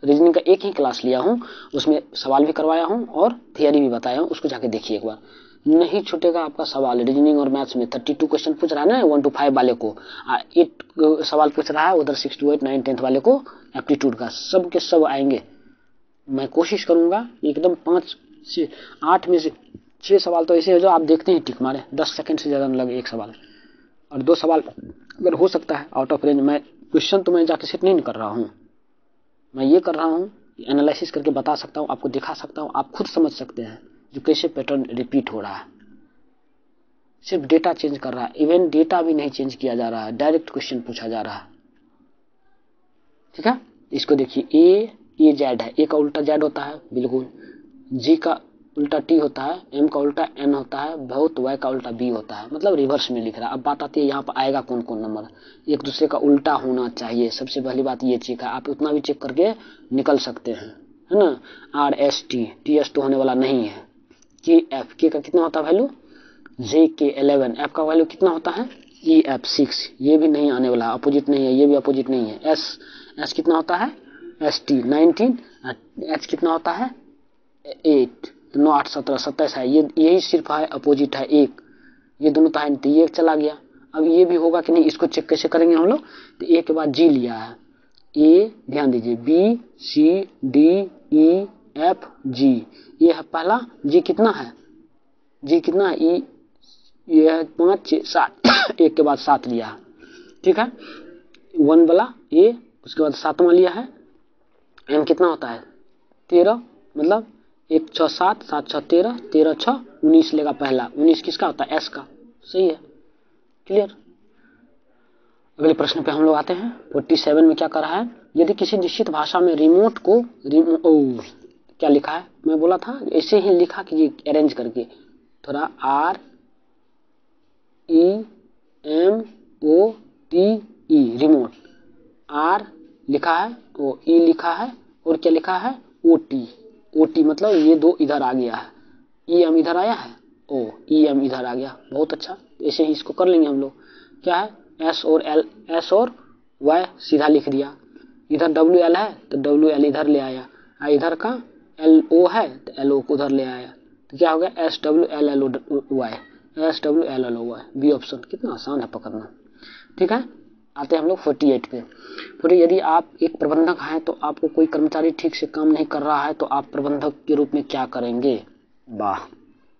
रीजनिंग का एक ही क्लास लिया हूं, उसमें सवाल भी करवाया हूं और थियरी भी बताया हूं, उसको जाके देखिए एक बार, नहीं छूटेगा आपका सवाल। रीजनिंग और मैथ्स में 32 क्वेश्चन पूछ रहा है ना 1 to 5 वाले को, 8 सवाल पूछ रहा है उधर 6 to 8 9 10 वाले को एप्टीट्यूड का, सब के सब आएंगे। मैं कोशिश करूंगा एकदम 5 से 8 में से 6 सवाल तो ऐसे हो जो आप देखते ही टिक मारे, 10 सेकंड से ज्यादा न लगे एक सवाल, और 2 सवाल अगर हो सकता है आउट ऑफ रेंज। मैं क्वेश्चन तो मैं जाके सेट नहीं कर रहा हूँ, मैं ये कर रहा हूँ एनालिसिस करके बता सकता हूँ, आपको दिखा सकता हूँ, आप खुद समझ सकते हैं जो कैसे पैटर्न रिपीट हो रहा है। सिर्फ डेटा चेंज कर रहा है, इवन डेटा भी नहीं चेंज किया जा रहा है, डायरेक्ट क्वेश्चन पूछा जा रहा है। ठीक है, इसको देखिए ए जेड है, ए का उल्टा जेड होता है बिल्कुल, जी का उल्टा टी होता है, एम का उल्टा एन होता है, बहुत वाई का उल्टा बी होता है, मतलब रिवर्स में लिख रहा है। अब बात आती है यहाँ पर आएगा कौन कौन नंबर, एक दूसरे का उल्टा होना चाहिए, सबसे पहली बात ये चेक है। आप उतना भी चेक करके निकल सकते हैं, है ना। R S T, T S तो होने वाला नहीं है। के एफ, के का कितना होता है वैल्यू, जे के 11, एफ का वैल्यू कितना होता है ई एफ 6, ये भी नहीं आने वाला, अपोजिट नहीं है, ये भी अपोजिट नहीं है। एस कितना होता है एस टी 19, एच कितना होता है 8, 9 8 17 27 है, ये यही सिर्फ है अपोजिट है एक, ये दोनों तो है, तो ये चला गया। अब ये भी होगा कि नहीं, इसको चेक कैसे करेंगे हम लोग, तो ए के बाद जी लिया है, ए ध्यान दीजिए B C D E F G, ये है पहला, जी कितना है, जी कितना है ई, ये है 5 6 7, एक के बाद 7 लिया है, ठीक है 1 वाला ए, उसके बाद 7वां लिया है, एम कितना होता है 13, मतलब 1 6 7 7 6 13 13 6 19 लेगा पहला। 19 किसका होता है? एस का। सही है, क्लियर। अगले प्रश्न पे हम लोग आते हैं। 47 में क्या कर रहा है? यदि किसी निश्चित भाषा में रिमोट को क्या लिखा है? मैं बोला था ऐसे ही लिखा कीजिए अरेंज करके, थोड़ा REMOTE रिमोट। आर लिखा है, वो ई लिखा है, और क्या लिखा है? OT। OT मतलब ये दो इधर आ गया है, EM इधर आया है, ओ EM इधर आ गया। बहुत अच्छा, ऐसे ही इसको कर लेंगे हम लोग। क्या है? S और Y सीधा लिख दिया। इधर WL है तो WL इधर ले आया, इधर का LO है तो LO को उधर ले आया, तो क्या हो गया? SWLLOY। SWLLOY B option. कितना आसान है पकड़ना। ठीक है, आते हैं हम लोग 48 पे। फिर यदि आप एक प्रबंधक हैं तो आपको कोई कर्मचारी ठीक से काम नहीं कर रहा है तो आप प्रबंधक के रूप में क्या करेंगे? वाह,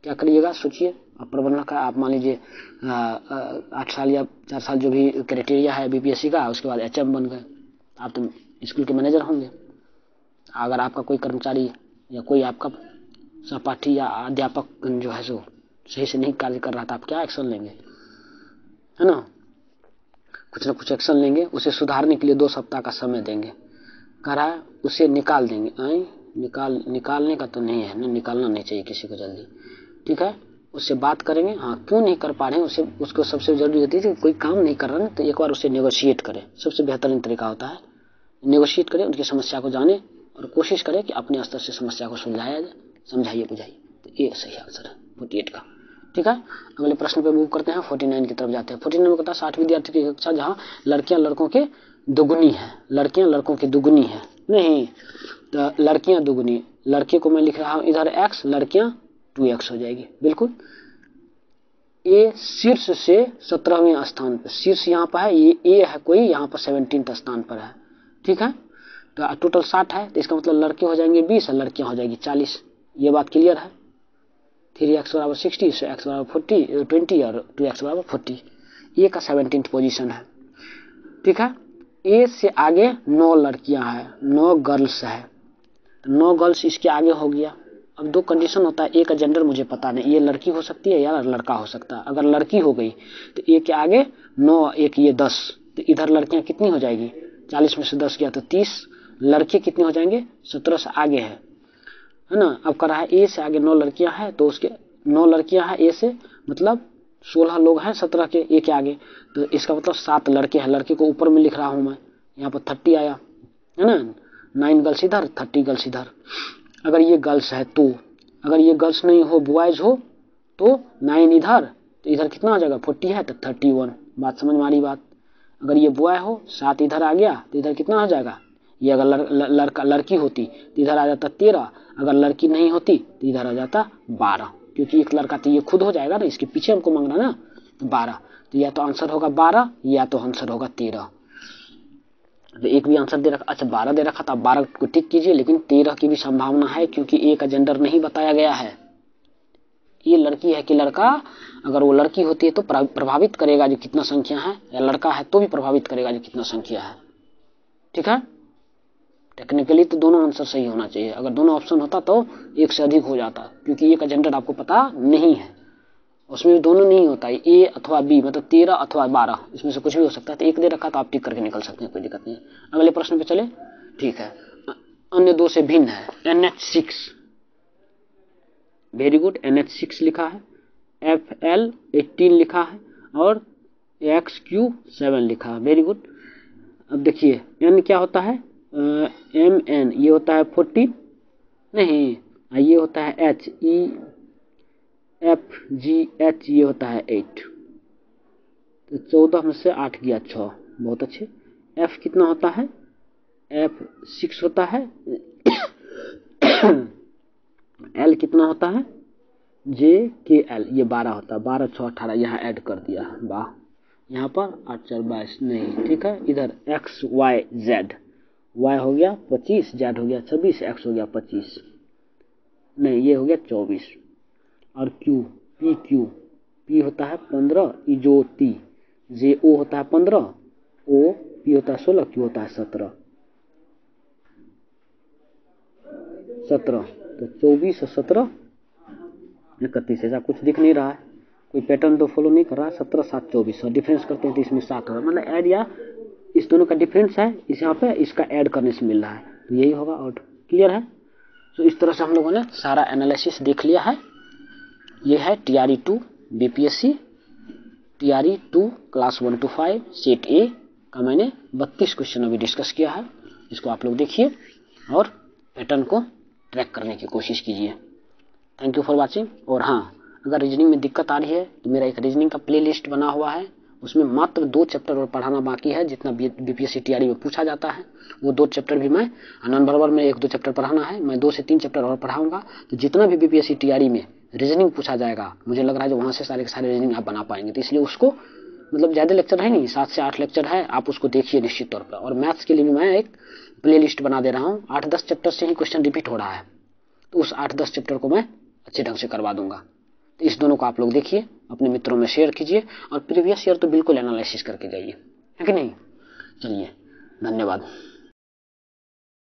क्या करिएगा? सोचिए। आप प्रबंधक है, आप मान लीजिए 8 साल या 4 साल जो भी क्राइटेरिया है बीपीएससी का, उसके बाद HM बन गए, आप तो स्कूल के मैनेजर होंगे। अगर आपका कोई कर्मचारी या कोई आपका सहपाठी या अध्यापक जो है सो सही से नहीं कार्य कर रहा था, आप क्या एक्शन लेंगे? है ना, कुछ ना कुछ एक्शन लेंगे। उसे सुधारने के लिए 2 सप्ताह का समय देंगे। कह रहा है उसे निकाल देंगे। निकालने का तो नहीं है ना, निकालना नहीं चाहिए किसी को जल्दी। ठीक है, उससे बात करेंगे। हाँ, क्यों नहीं कर पा रहे हैं उसको सबसे जरूरी होती है कि कोई काम नहीं कर रहा है तो एक बार उसे नेगोशिएट करें। सबसे बेहतरीन तरीका होता है नेगोशिएट करें, उनकी समस्या को जाने और कोशिश करें कि अपने स्तर से समस्या को सुलझाया जाए, समझाइए बुझाइए। तो ये सही आंसर है 48 का। ठीक है, अगले प्रश्न पे मूव करते हैं। 49 की तरफ जाते हैं। 49 में कहता है 60 विद्यार्थी की कक्षा जहाँ लड़कियां लड़कों के दुगुनी है। लड़कियां लड़कों की दुगुनी है नहीं, तो लड़कियां दुगुनी। लड़के को मैं लिख रहा हूं इधर x, लड़कियां 2x हो जाएगी। बिल्कुल। ए शीर्ष से 17वें स्थान पर, शीर्ष यहाँ पर है, ये ए है कोई, यहाँ पर 17th स्थान पर है। ठीक है, तो टोटल 60 है, तो इसका मतलब लड़के हो जाएंगे 20 और लड़कियां हो जाएगी 40। ये बात क्लियर है। 3x बराबर 60, so x बराबर 20 और 2x बराबर 40। ए का 17th पोजीशन है। ठीक है, ए से आगे 9 लड़कियां हैं, 9 गर्ल्स है, 9 गर्ल्स इसके आगे हो गया। अब 2 कंडीशन होता है, ए का जेंडर मुझे पता नहीं, ये लड़की हो सकती है या लड़का हो सकता है। अगर लड़की हो गई तो ए के आगे 9, एक ये 10, तो इधर लड़कियां कितनी हो जाएगी? 40 में से 10 गया तो 30। लड़के कितने हो जाएंगे? 17 से आगे है ना। अब कर रहा है ए से आगे 9 लड़कियां हैं, तो उसके 9 लड़कियां हैं ए से, मतलब 16 लोग हैं 17 के ए के आगे, तो इसका मतलब 7 लड़के हैं। लड़के को ऊपर में लिख रहा हूं मैं, यहाँ पर 30 आया है ना, 9 गर्ल्स इधर, 30 गर्ल्स इधर। अगर ये गर्ल्स है तो, अगर ये गर्ल्स नहीं हो, बॉयज हो, तो 9 इधर, तो इधर कितना आ जाएगा? 40 है तो 31। बात समझ में आ रही बात? अगर ये बॉय हो, 7 इधर आ गया, तो इधर कितना आ जाएगा? ये अगर लड़का लड़की होती तो इधर आ जाता 13, अगर लड़की नहीं होती तो इधर आ जाता 12, क्योंकि एक लड़का तो ये खुद हो जाएगा ना, इसके पीछे हमको मांगना ना, तो 12। तो या तो आंसर होगा 12 या तो आंसर होगा 13। तो एक भी आंसर दे रखा, अच्छा 12 दे रखा था, 12 को टिक कीजिए, लेकिन 13 की भी संभावना है, क्योंकि ए का जेंडर नहीं बताया गया है। ये लड़की है कि लड़का? अगर वो लड़की होती है तो प्रभावित करेगा जो कितना संख्या है, या लड़का है तो भी प्रभावित करेगा जो कितना संख्या है। ठीक है, टेक्निकली तो दोनों आंसर सही होना चाहिए। अगर दोनों ऑप्शन होता तो एक से अधिक हो जाता, क्योंकि ए का जेंडर आपको पता नहीं है, उसमें भी दोनों नहीं होता है, ए अथवा बी, मतलब 13 अथवा 12, इसमें से कुछ भी हो सकता है। तो एक दे रखा तो आप टिक करके निकल सकते हैं, कोई दिक्कत नहीं है। अगले प्रश्न पे चले। ठीक है, अन्य 2 से भिन्न है। NH6, वेरी गुड, NH6 लिखा है, FL18 लिखा है और XQ7 लिखा है, वेरी गुड। अब देखिए N क्या होता है? MN ये होता है 14 नहीं, ये होता है HEFGH ये होता है 8, तो 14 में से 8 गया 6, बहुत अच्छे। F कितना होता है? F6 होता है। L कितना होता है? JKL ये 12 होता है, 12 6 18, यहाँ ऐड कर दिया, वाह। यहाँ पर 8 4 22 नहीं, ठीक है। इधर XYZ, Y हो गया 25, Z हो गया 26, X हो गया 25, नहीं ये हो गया 24, और PQ, P होता है 15, इजोती, JO होता है 15, P होता है 16, Q होता है 17, तो 24 और 17 31, ऐसा कुछ दिख नहीं रहा है, कोई पैटर्न तो फॉलो नहीं कर रहा है। 17 7 24 और डिफरेंस करते हैं तो इसमें 7 होगा, मतलब ऐड या इस दोनों का डिफरेंस है, इस यहाँ पे इसका ऐड करने से मिल रहा है, तो यही होगा। और क्लियर है। तो इस तरह से हम लोगों ने सारा एनालिसिस देख लिया है। ये है TRE 2 BPSC TRE 2 class 1 to 5 set ए का मैंने 32 क्वेश्चन अभी डिस्कस किया है। इसको आप लोग देखिए और पैटर्न को ट्रैक करने की कोशिश कीजिए। Thank you for watching. और हाँ, अगर रीजनिंग में दिक्कत आ रही है तो मेरा एक रीजनिंग का प्ले लिस्ट बना हुआ है, उसमें मात्र 2 चैप्टर और पढ़ाना बाकी है। जितना BPSC TRE में पूछा जाता है वो 2 चैप्टर भी मैं आनंद बराबर में 1-2 चैप्टर पढ़ाना है। मैं 2 से 3 चैप्टर और पढ़ाऊंगा, तो जितना भी BPSC TRE में रीजनिंग पूछा जाएगा मुझे लग रहा है जो वहां से सारे के सारे रीजनिंग आप बना पाएंगे। तो इसलिए उसको मतलब ज्यादा लेक्चर है नहीं, 7 से 8 लेक्चर है, आप उसको देखिए निश्चित तौर पर। और मैथ्स के लिए भी मैं एक प्ले लिस्ट बना दे रहा हूँ। 8-10 चैप्टर से ही क्वेश्चन रिपीट हो रहा है, तो उस 8-10 चैप्टर को मैं अच्छे ढंग से करवा दूंगा। तो इस दोनों को आप लोग देखिए, अपने मित्रों में शेयर कीजिए और प्रीवियस ईयर तो बिल्कुल एनालिसिस करके जाइए, है कि नहीं। चलिए, धन्यवाद।